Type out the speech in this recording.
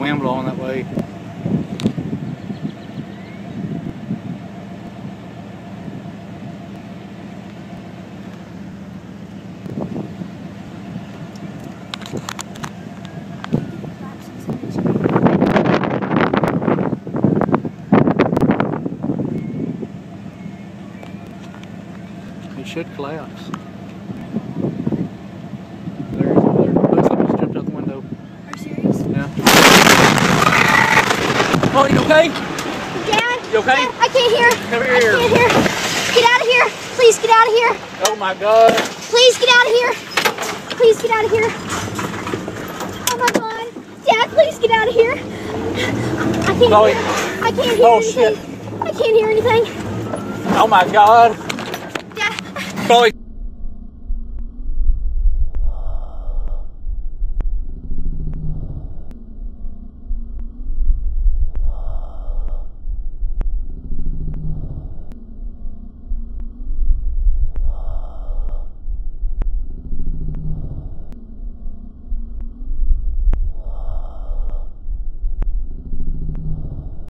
wind blowing that way. It should collapse. There, looks like it's jumped out the window. Are you serious? Yeah. Oh, you okay? Dad? You okay? Dad, I can't hear. Come here. I can't hear. Get out of here. Please get out of here. Oh my God. Please get out of here. Please get out of here. Oh my God. Dad, please get out of here. I can't Chloe. hear. I can't hear Oh, anything. shit. I can't hear anything. Oh my God. Dad. Chloe.